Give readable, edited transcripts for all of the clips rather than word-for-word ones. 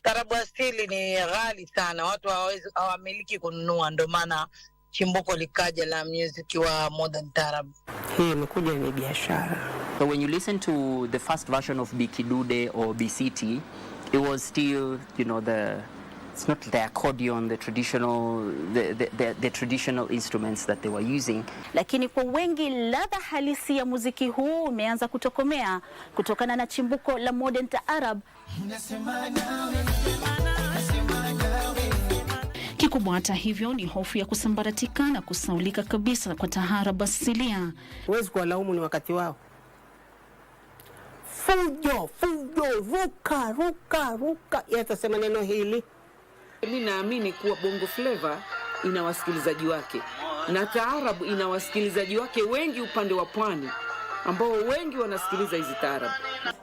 Taarabu asili ni ghali sana, watu hawamiliki kununua, ndio maana chimbuko likaja la music wa modern taarab. Hii imekuja ni biashara. So when you listen to the first version of Bikidude or BCT, it was still, you know, it's not the accordion, the traditional instruments that they were using. Lakini kwa wengi ladha halisi ya muziki huu umeanza kutokomea kutokana na chimbuko la modern taarab. Kikubwa hata hivyo ni hofu ya kusambaratika na kusaulika kabisa kwa taarab asilia. Huwezi kuwalaumu, ni wakati wao. Fujo, ruka. Yatasema neno hili. Mimi naamini kuwa bongo flavor ina wasikilizaji wake na taarab ina wasikilizaji wake wengi upande wa pwani ambao wengi wanasikiliza hizi taarab.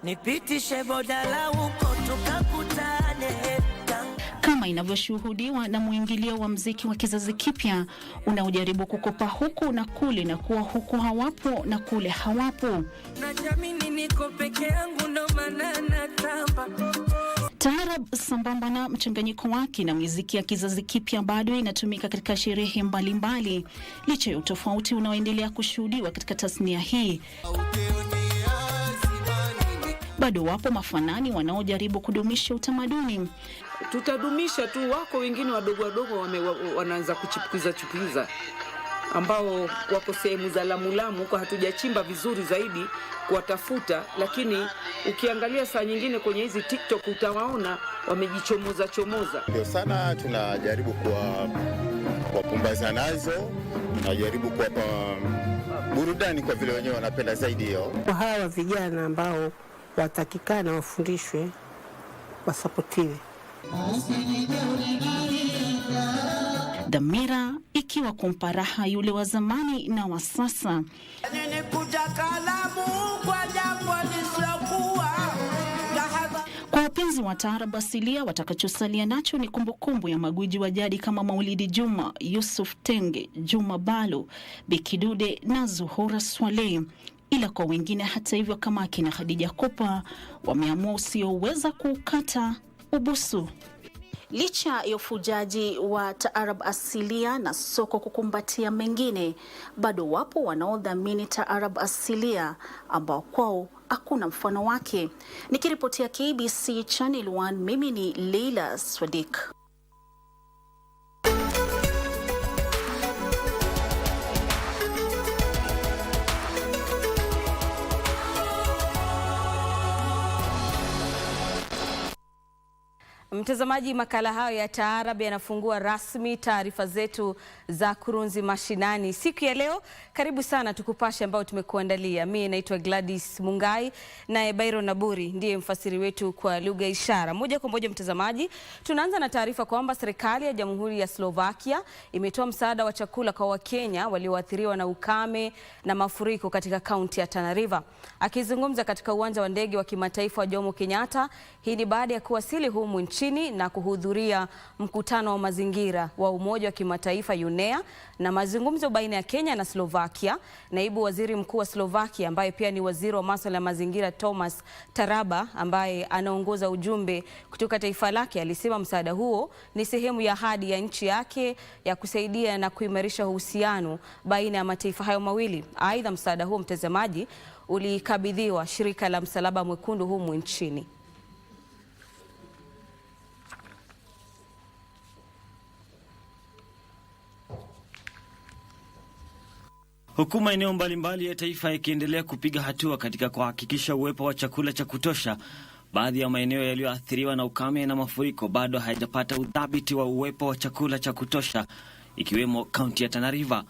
Nipitishe bodala huko tukakutane. Kama inavyoshuhudiwa na muingilio wa mziki wa kizazi kipya unaojaribu kukopa huku na kule na kuwa huku hawapo na kule hawapo. Najamini niko peke yangu ndo maana natamba. Taarab sambamba na mchanganyiko wake na muziki ya kizazi kipya bado inatumika katika sherehe mbalimbali, licha ya utofauti unaoendelea kushuhudiwa katika tasnia hii. Bado wapo mafanani wanaojaribu kudumisha utamaduni. Tutadumisha tu, wako wengine wadogo wanaanza kuchipukiza ambao wako sehemu za Lamu huko, hatujachimba vizuri zaidi kuwatafuta, lakini ukiangalia saa nyingine kwenye hizi TikTok utawaona wamejichomoza. Ndio sana tunajaribu kuwapumbaza nazo, tunajaribu kuwapa burudani kwa vile wenyewe wanapenda zaidi hiyo. Kwa hawa vijana ambao watakikana wafundishwe, wasapotiwe. Dhamira ikiwa kumpa raha yule wa zamani na wa sasa. Kwa wapenzi wa taarab asilia, watakachosalia nacho ni kumbukumbu ya magwiji wa jadi kama Maulidi Juma, Yusuf Tenge, Juma Balo, Bikidude na Zuhura Swaleh. Ila kwa wengine hata hivyo kama akina Khadija Kopa wameamua usioweza kuukata ubusu. Licha ya ufujaji wa taarab asilia na soko kukumbatia mengine, bado wapo wanaodhamini taarab asilia ambao kwao hakuna mfano wake. Nikiripotia KBC Channel 1, mimi ni Leila Swadik. Mtazamaji, makala hayo ya taarab yanafungua rasmi taarifa zetu za Kurunzi Mashinani siku ya leo. Karibu sana tukupashe ambao tumekuandalia. Mimi naitwa Gladys Mungai, naye Byron Naburi ndiye mfasiri wetu kwa lugha ishara. Moja kwa moja mtazamaji, tunaanza na taarifa kwamba serikali ya Jamhuri ya Slovakia imetoa msaada wa chakula kwa Wakenya walioathiriwa na ukame na mafuriko katika kaunti ya Tana River. Akizungumza katika uwanja wa ndege wa kimataifa wa Jomo Kenyatta, hii ni baada ya kuwasili humu nchini na kuhudhuria mkutano wa mazingira wa Umoja wa Kimataifa UNEA na mazungumzo baina ya Kenya na Slovakia. Naibu Waziri Mkuu wa Slovakia ambaye pia ni waziri wa masuala ya mazingira Thomas Taraba, ambaye anaongoza ujumbe kutoka taifa lake, alisema msaada huo ni sehemu ya ahadi ya nchi yake ya kusaidia na kuimarisha uhusiano baina ya mataifa hayo mawili. Aidha, msaada huo mtazamaji ulikabidhiwa shirika la Msalaba Mwekundu humu nchini. Huku maeneo mbalimbali ya taifa yakiendelea kupiga hatua katika kuhakikisha uwepo wa chakula cha kutosha, baadhi ya maeneo yaliyoathiriwa na ukame na mafuriko bado hayajapata udhabiti wa uwepo wa chakula cha kutosha, ikiwemo kaunti ya Tana River.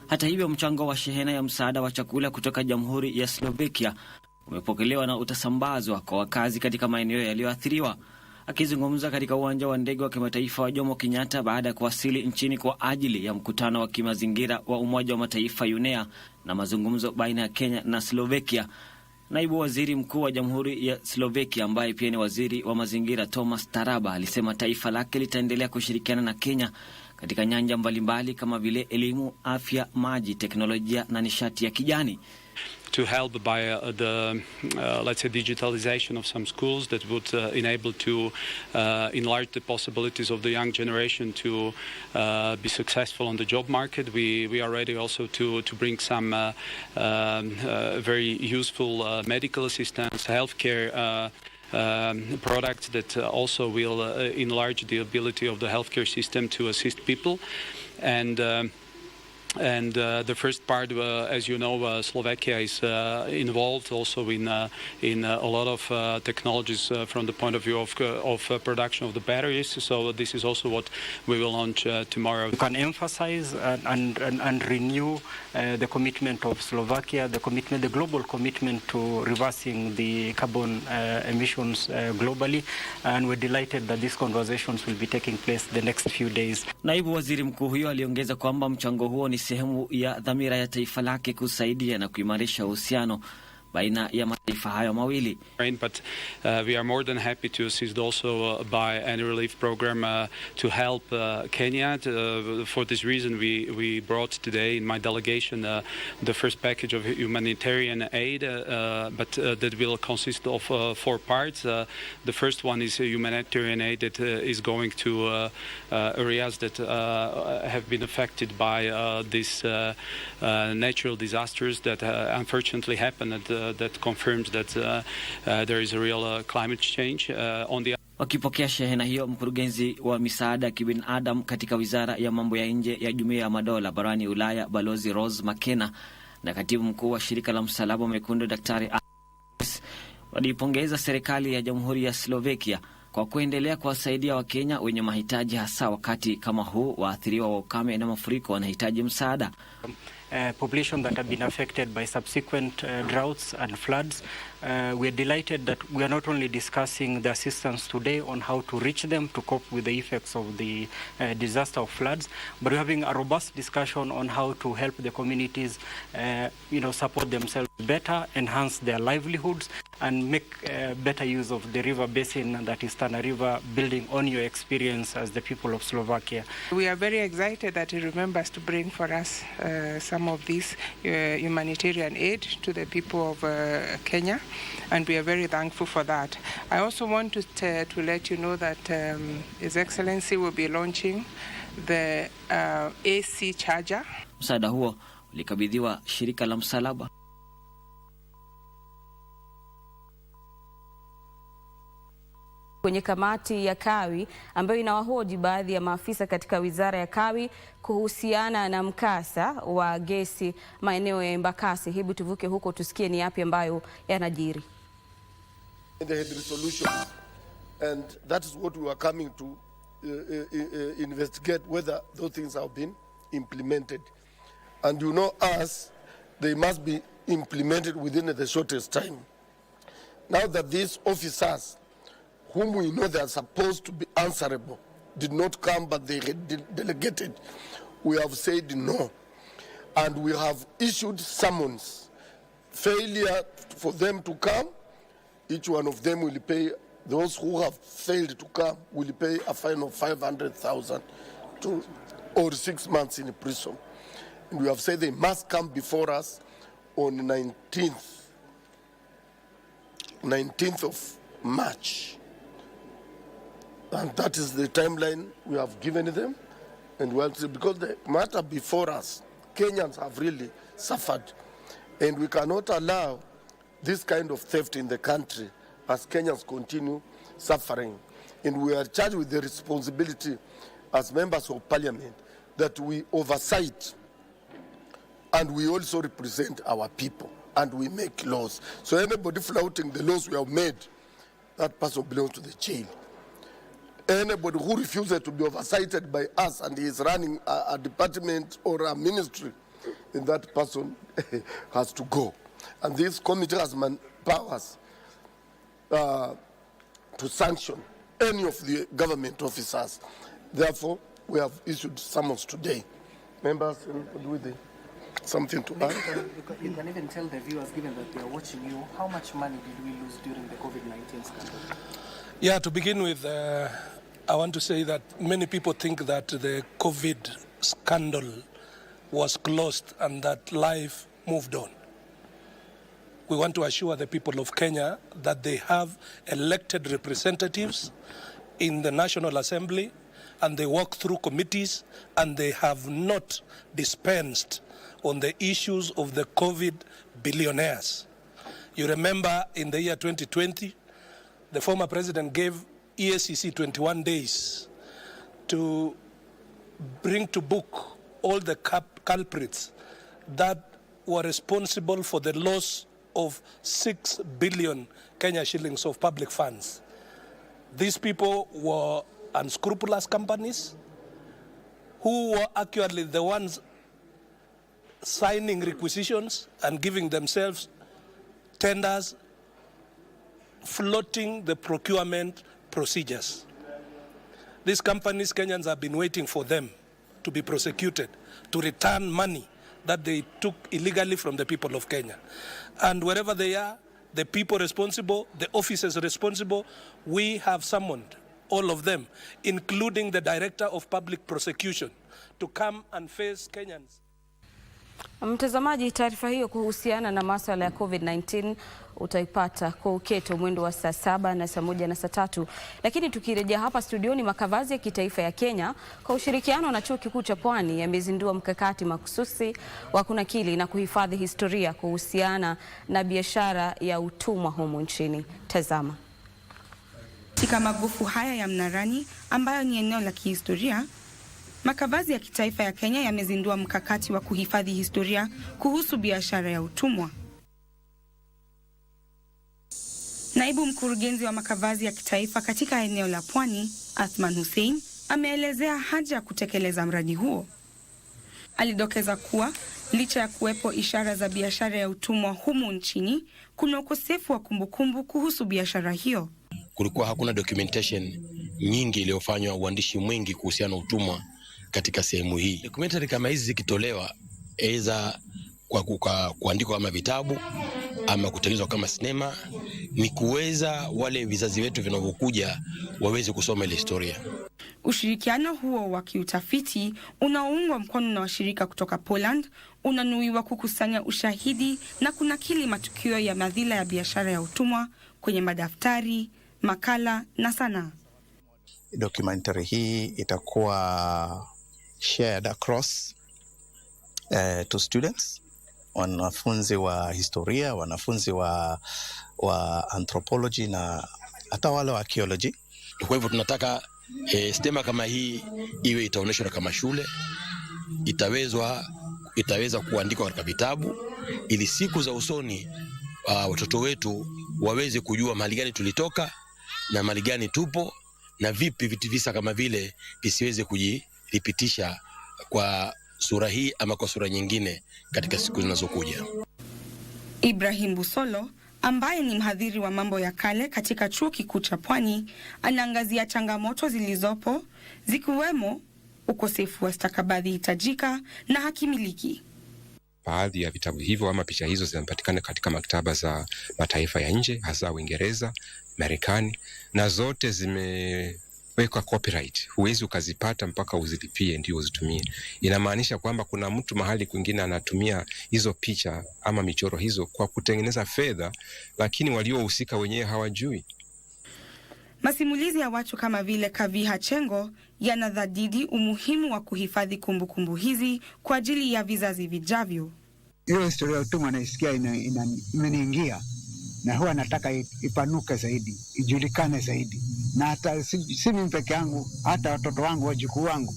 Hata hivyo, mchango wa shehena ya msaada wa chakula kutoka Jamhuri ya Slovakia umepokelewa na utasambazwa kwa wakazi katika maeneo yaliyoathiriwa. Akizungumza katika uwanja wa ndege wa kimataifa wa Jomo Kenyatta baada ya kuwasili nchini kwa ajili ya mkutano wa kimazingira wa Umoja wa Mataifa UNEA na mazungumzo baina ya Kenya na Slovakia, naibu waziri mkuu wa Jamhuri ya Slovakia ambaye pia ni waziri wa mazingira Thomas Taraba alisema taifa lake litaendelea kushirikiana na Kenya katika nyanja mbalimbali kama vile elimu, afya, maji, teknolojia na nishati ya kijani. to help by let's say, digitalization of some schools that would enable to enlarge the possibilities of the young generation to be successful on the job market. We are ready also to bring some very useful medical assistance, healthcare products that also will enlarge the ability of the healthcare system to assist people. And the first part, as you know, Slovakia is involved also in a lot of technologies from the point of view of production of the batteries. So this is also what we will launch tomorrow. We can emphasize and renew the commitment of Slovakia, the global commitment to reversing the carbon emissions globally, and we're delighted that these conversations will be taking place the next few days. Naibu Waziri Mkuu huyo aliongeza kwamba mchango huo ni sehemu ya dhamira ya taifa lake kusaidia na kuimarisha uhusiano baina ya mataifa hayo mawili. But we are more than happy to assist also by any relief program to help Kenya. For this reason, we brought today in my delegation the first package of humanitarian aid, but that will consist of 4 parts. The first one is humanitarian aid that is going to areas that have been affected by these natural disasters that unfortunately happened. That confirms that there is a real climate change. Wakipokea shehena hiyo, mkurugenzi wa misaada ya kibinadamu katika Wizara ya Mambo ya Nje ya Jumuiya ya Madola barani Ulaya, Balozi Rose McKenna, na katibu mkuu wa shirika la Msalaba Mwekundu Daktari walipongeza serikali ya Jamhuri ya Slovakia kwa kuendelea kuwasaidia Wakenya wenye mahitaji, hasa wakati kama huu waathiriwa wa ukame na mafuriko wanahitaji msaada. Population that have been affected by subsequent droughts and floods. We are delighted that we are not only discussing the assistance today on how to reach them to cope with the effects of the disaster of floods, but we're having a robust discussion on how to help the communities support themselves better, enhance their livelihoods, and make better use of the river basin that is Tana River, building on your experience as the people of Slovakia. We are very excited that he remembers to bring for us some of this humanitarian aid to the people of Kenya, and we are very thankful for that. I also want to let you know that His Excellency will be launching the AC charger. Msaada huo ulikabidhiwa shirika la Msalaba. Kwenye kamati ya Kawi ambayo inawahoji baadhi ya maafisa katika wizara ya Kawi kuhusiana na mkasa wa gesi maeneo ya Embakasi. Hebu tuvuke huko tusikie ni yapi ambayo yanajiri. They had resolutions, and that is what we are coming to investigate whether those things have been implemented. And you know us, they must be implemented within the shortest time. Now that these officers, whom we know they are supposed to be answerable, did not come but they delegated, we have said no. And we have issued summons. Failure for them to come, each one of them will pay, those who have failed to come will pay a fine of 500,000 or 6 months in prison. And we have said they must come before us on 19th of March. And that is the timeline we have given them. And because the matter before us, Kenyans have really suffered. And we cannot allow this kind of theft in the country as Kenyans continue suffering. And we are charged with the responsibility as members of parliament that we oversight and we also represent our people and we make laws. So anybody flouting the laws we have made, that person belongs to the jail. Anybody who refuses to be oversighted by us and is running a department or a ministry, then that person has to go. And this committee has powers to sanction any of the government officers. Therefore, we have issued summons today. Members, with something to add? You can even tell the viewers, given that they are watching you, how much money did we lose during the COVID-19 scandal? Yeah, to begin with, I want to say that many people think that the COVID scandal was closed and that life moved on. we want to assure the people of Kenya that they have elected representatives in the National Assembly, and they work through committees, and they have not dispensed on the issues of the COVID billionaires. You remember in the year 2020, the former president gave EACC 21 days to bring to book all the culprits that were responsible for the loss of 6 billion Kenya shillings of public funds. These people were unscrupulous companies who were actually the ones signing requisitions and giving themselves tenders, floating the procurement procedures. These companies, Kenyans have been waiting for them to be prosecuted, to return money that they took illegally from the people of Kenya. And wherever they are, the people responsible, the officers responsible, we have summoned all of them, including the Director of Public Prosecution, to come and face Kenyans. Mtazamaji, taarifa hiyo kuhusiana na masuala ya COVID-19 utaipata kwa uketo mwendo wa saa 7 na saa 1 na saa 3. Lakini tukirejea hapa studioni, makavazi ya kitaifa ya Kenya kwa ushirikiano na Chuo Kikuu cha Pwani yamezindua mkakati makususi wa kunakili na kuhifadhi historia kuhusiana na biashara ya utumwa humu nchini. Tazama. Katika magofu haya ya Mnarani ambayo ni eneo la kihistoria, makavazi ya kitaifa ya Kenya yamezindua mkakati wa kuhifadhi historia kuhusu biashara ya utumwa. Naibu mkurugenzi wa makavazi ya kitaifa katika eneo la Pwani, Athman Hussein, ameelezea haja ya kutekeleza mradi huo. Alidokeza kuwa licha ya kuwepo ishara za biashara ya utumwa humu nchini, kuna ukosefu wa kumbukumbu kuhusu biashara hiyo. Kulikuwa hakuna documentation nyingi iliyofanywa, uandishi mwingi kuhusiana na utumwa katika sehemu hii. Documentary kama hizi zikitolewa, aidha kwa kuandikwa kama vitabu ama kutengenezwa kama sinema, ni kuweza wale vizazi wetu vinavyokuja waweze kusoma ile historia. Ushirikiano huo wa kiutafiti unaoungwa mkono na washirika kutoka Poland unanuiwa kukusanya ushahidi na kunakili matukio ya madhila ya biashara ya utumwa kwenye madaftari, makala na sanaa. Documentary hii itakuwa shared across to students, wanafunzi wa historia, wanafunzi wa anthropology na hata wale wa archaeology. Kwa hivyo tunataka stema kama hii iwe itaonyeshwa kama shule, itaweza kuandikwa katika vitabu, ili siku za usoni watoto wetu waweze kujua mahali gani tulitoka na mahali gani tupo, na vipi vitu visa kama vile visiweze kujiripitisha kwa sura hii ama kwa sura nyingine katika siku zinazokuja. Ibrahim Busolo, ambaye ni mhadhiri wa mambo ya kale katika Chuo Kikuu cha Pwani, anaangazia changamoto zilizopo zikiwemo ukosefu wa stakabadhi hitajika na hakimiliki. Baadhi ya vitabu hivyo ama picha hizo zinapatikana katika maktaba za mataifa ya nje, hasa Uingereza, Marekani, na zote zimewekwa copyright. Huwezi ukazipata mpaka uzilipie ndio uzitumie. Inamaanisha kwamba kuna mtu mahali kwingine anatumia hizo picha ama michoro hizo kwa kutengeneza fedha, lakini waliohusika wenyewe hawajui. Masimulizi ya watu kama vile Kaviha Chengo yanadhadidi umuhimu wa kuhifadhi kumbukumbu hizi kwa ajili ya vizazi vijavyo. Hiyo historia ya utumwa naisikia imeniingia, na huwa nataka ipanuke zaidi, ijulikane zaidi. Na hata si mimi peke yangu, hata watoto wangu, wajukuu wangu,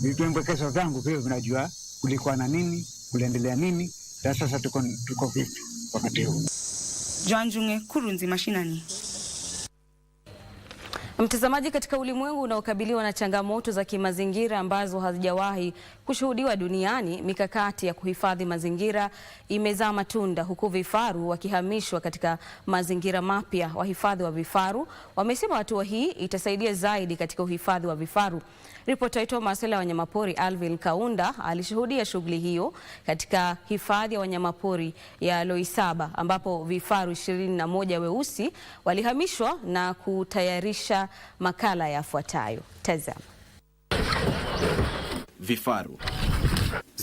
vipendekezo vyangu vile vinajua kulikuwa na nini, kuliendelea nini, na sasa tuko vipi wakati huu. Joanjunge, Kurunzi, Mashinani. Mtazamaji, katika ulimwengu unaokabiliwa na changamoto za kimazingira ambazo hazijawahi kushuhudiwa duniani, mikakati ya kuhifadhi mazingira imezaa matunda, huku vifaru wakihamishwa katika mazingira mapya. Wahifadhi wa vifaru wamesema hatua hii itasaidia zaidi katika uhifadhi wa vifaru. Ripota wetu wa masuala ya wanyamapori Alvin Kaunda alishuhudia shughuli hiyo katika hifadhi ya wanyamapori ya Loisaba, ambapo vifaru 21 weusi walihamishwa na kutayarisha makala yafuatayo. Tazama. Vifaru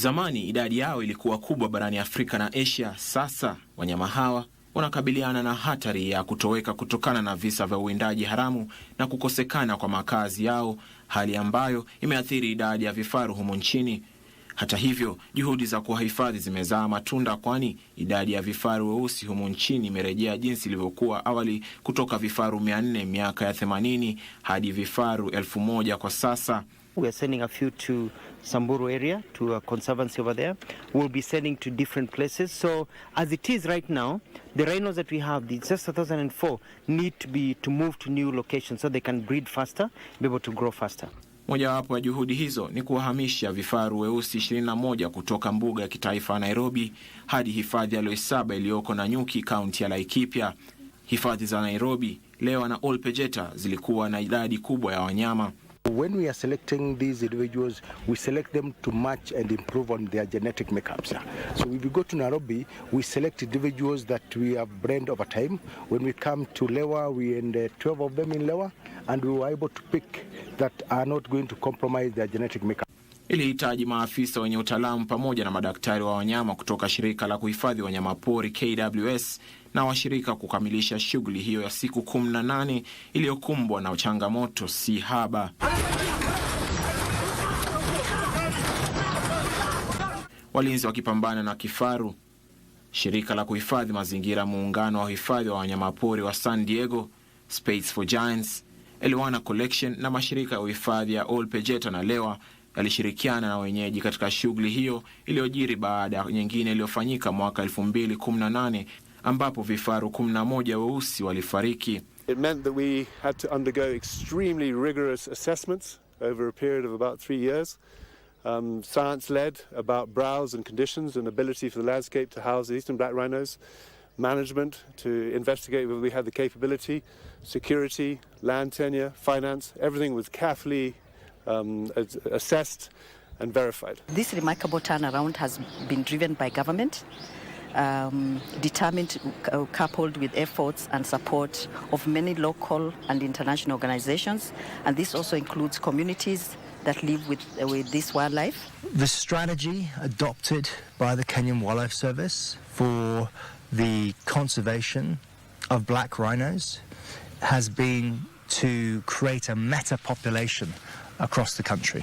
Zamani idadi yao ilikuwa kubwa barani Afrika na Asia. Sasa wanyama hawa wanakabiliana na hatari ya kutoweka kutokana na visa vya uwindaji haramu na kukosekana kwa makazi yao, hali ambayo imeathiri idadi ya vifaru humu nchini. Hata hivyo, juhudi za kuwahifadhi zimezaa matunda, kwani idadi ya vifaru weusi humu nchini imerejea jinsi ilivyokuwa awali, kutoka vifaru 400 miaka ya 80 hadi vifaru 1000 kwa sasa. We are sending a few to Samburu area, to a conservancy over there. We'll be sending to different places. So as it is right now, the rhinos that we have, the just 2004, need to move to new locations so they can breed faster, be able to grow faster. Mojawapo ya juhudi hizo ni kuwahamisha vifaru weusi 21 kutoka mbuga ya kitaifa Nairobi hadi hifadhi ya Loisaba iliyoko Nanyuki, kaunti ya Laikipia. Hifadhi za Nairobi, Lewa na Olpejeta zilikuwa na idadi kubwa ya wanyama. When we are selecting these individuals, we select them to match and improve on their genetic makeups. So if we go to Nairobi, we select individuals that we have bred over time. When we come to Lewa, we end 12 of them in Lewa, and we were able to pick that are not going to compromise their genetic makeup. Ilihitaji maafisa wenye utaalamu pamoja na madaktari wa wanyama kutoka shirika la kuhifadhi wanyamapori KWS na washirika kukamilisha shughuli hiyo ya siku 18 iliyokumbwa na changamoto si haba. Walinzi wakipambana na kifaru, shirika la kuhifadhi mazingira, muungano wa uhifadhi wa wanyamapori wa San Diego, Space for Giants, Elwana Collection na mashirika ya uhifadhi ya Olpejeta na Lewa yalishirikiana na wenyeji katika shughuli hiyo iliyojiri baada ya nyingine iliyofanyika mwaka 2018 ambapo vifaru 11 weusi walifariki. It meant that we had to undergo extremely rigorous assessments over a period of about 3 years. Science-led about browse and conditions and ability for the landscape to house the eastern black rhinos. Management to investigate whether we had the capability, security, land tenure, finance. Everything was carefully assessed and verified. This remarkable turnaround has been driven by government, determined, coupled with efforts and support of many local and international organizations, and this also includes communities that live with this wildlife. The strategy adopted by the Kenyan Wildlife Service for the conservation of black rhinos has been to create a meta population across the country.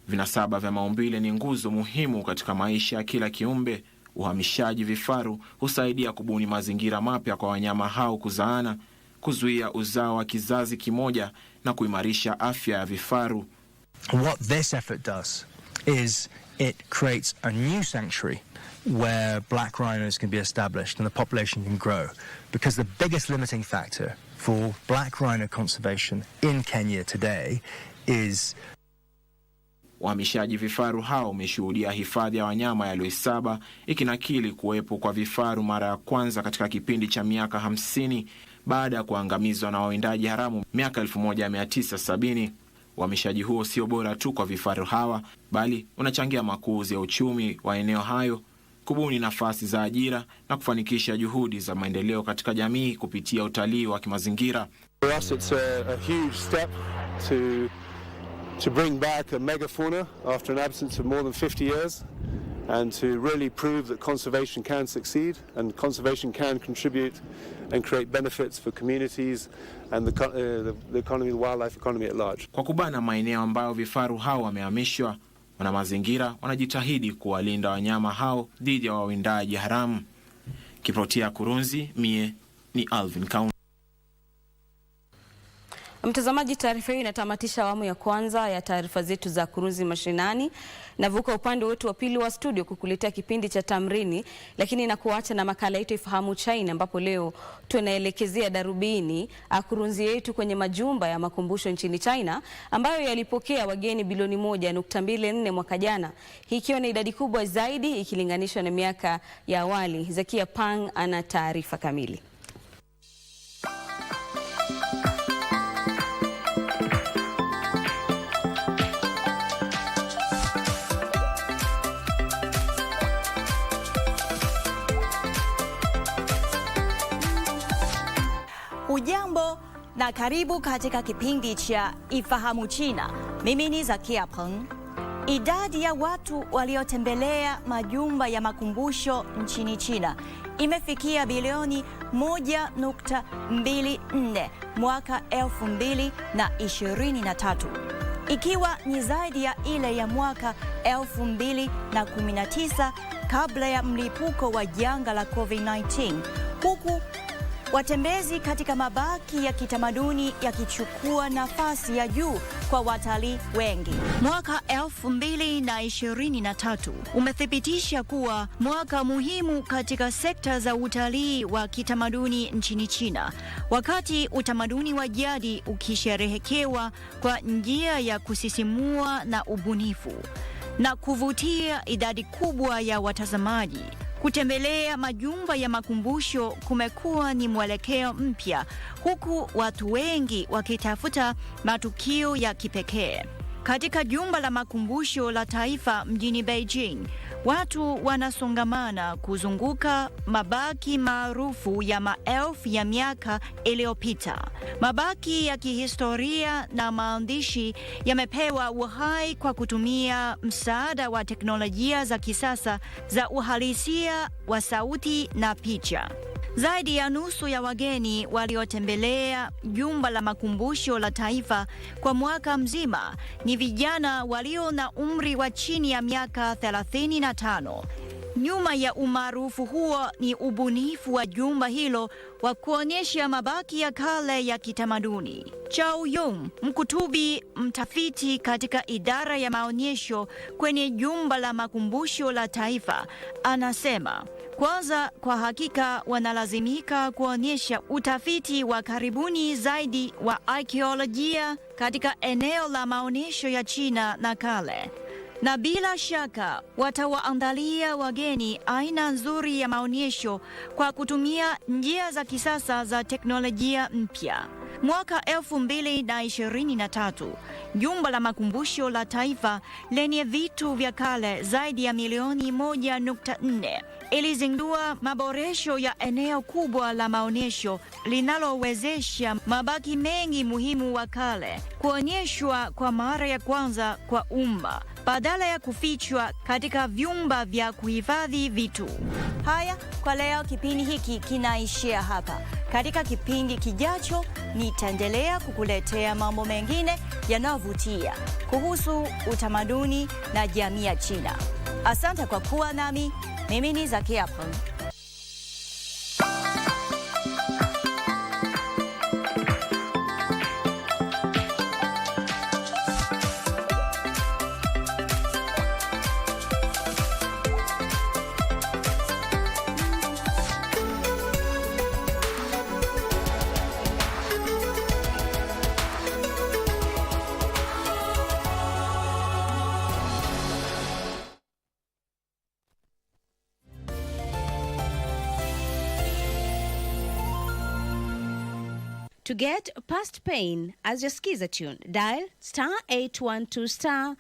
Vinasaba vya maumbile ni nguzo muhimu katika maisha ya kila kiumbe. Uhamishaji vifaru husaidia kubuni mazingira mapya kwa wanyama hao kuzaana, kuzuia uzao wa kizazi kimoja na kuimarisha afya ya vifaru. What this effort does is it creates a new sanctuary where black rhinos can be established and the population can grow, because the biggest limiting factor for black rhino conservation in Kenya today is uhamishaji vifaru hao umeshuhudia hifadhi ya wanyama ya Loisaba ikinakili kuwepo kwa vifaru mara ya kwanza katika kipindi cha miaka 50 baada ya kuangamizwa na wawindaji haramu miaka 1970. Uhamishaji huo sio bora tu kwa vifaru hawa, bali unachangia makuzi ya uchumi wa eneo hayo, kubuni nafasi za ajira na kufanikisha juhudi za maendeleo katika jamii kupitia utalii wa kimazingira. For us it's a huge step to bring back a megafauna after an absence of more than 50 years, and to really prove that conservation can succeed and conservation can contribute and create benefits for communities and the economy, the wildlife economy at large. Kwa kubana maeneo ambayo vifaru hao wamehamishwa, wana mazingira wanajitahidi kuwalinda wanyama hao dhidi ya wawindaji haramu. Kiprotia Kurunzi, mie ni Alvin Kaun. Mtazamaji, taarifa hii inatamatisha awamu ya kwanza ya taarifa zetu za Kurunzi Mashinani. Navuka upande wetu wa pili wa studio kukuletea kipindi cha Tamrini, lakini na kuacha na makala yetu Ifahamu China, ambapo leo tunaelekezea darubini Kurunzi yetu kwenye majumba ya makumbusho nchini China ambayo yalipokea wageni bilioni 1.24 mwaka jana, hii ikiwa ni idadi kubwa zaidi ikilinganishwa na miaka ya awali. Zakia Pang ana taarifa kamili. Ujambo na karibu katika kipindi cha Ifahamu China. Mimi ni Zakia Peng. Idadi ya watu waliotembelea majumba ya makumbusho nchini China imefikia bilioni 1.24 mwaka 2023, ikiwa ni zaidi ya ile ya mwaka 2019 kabla ya mlipuko wa janga la COVID-19, huku watembezi katika mabaki ya kitamaduni yakichukua nafasi ya juu kwa watalii wengi. Mwaka 2023 umethibitisha kuwa mwaka muhimu katika sekta za utalii wa kitamaduni nchini China, wakati utamaduni wa jadi ukisherehekewa kwa njia ya kusisimua na ubunifu na kuvutia idadi kubwa ya watazamaji. Kutembelea majumba ya makumbusho kumekuwa ni mwelekeo mpya, huku watu wengi wakitafuta matukio ya kipekee. Katika jumba la makumbusho la taifa mjini Beijing, watu wanasongamana kuzunguka mabaki maarufu ya maelfu ya miaka iliyopita. Mabaki ya kihistoria na maandishi yamepewa uhai kwa kutumia msaada wa teknolojia za kisasa za uhalisia wa sauti na picha. Zaidi ya nusu ya wageni waliotembelea jumba la makumbusho la taifa kwa mwaka mzima ni vijana walio na umri wa chini ya miaka 35. Nyuma ya umaarufu huo ni ubunifu wa jumba hilo wa kuonyesha mabaki ya kale ya kitamaduni. Chao Yong, mkutubi mtafiti katika idara ya maonyesho kwenye jumba la makumbusho la taifa, anasema, kwanza, kwa hakika wanalazimika kuonyesha utafiti wa karibuni zaidi wa arkeolojia katika eneo la maonyesho ya China na kale. Na bila shaka watawaandalia wageni aina nzuri ya maonyesho kwa kutumia njia za kisasa za teknolojia mpya. Mwaka 2023, jumba la makumbusho la taifa lenye vitu vya kale zaidi ya milioni 1.4 ilizindua maboresho ya eneo kubwa la maonyesho linalowezesha mabaki mengi muhimu wa kale kuonyeshwa kwa mara ya kwanza kwa umma, badala ya kufichwa katika vyumba vya kuhifadhi vitu. Haya, kwa leo kipindi hiki kinaishia hapa. Katika kipindi kijacho nitaendelea kukuletea mambo mengine yanayovutia kuhusu utamaduni na jamii ya China. Asante kwa kuwa nami. Mimi ni Zakia Peng. To get past pain as your skiza tune, dial *812*5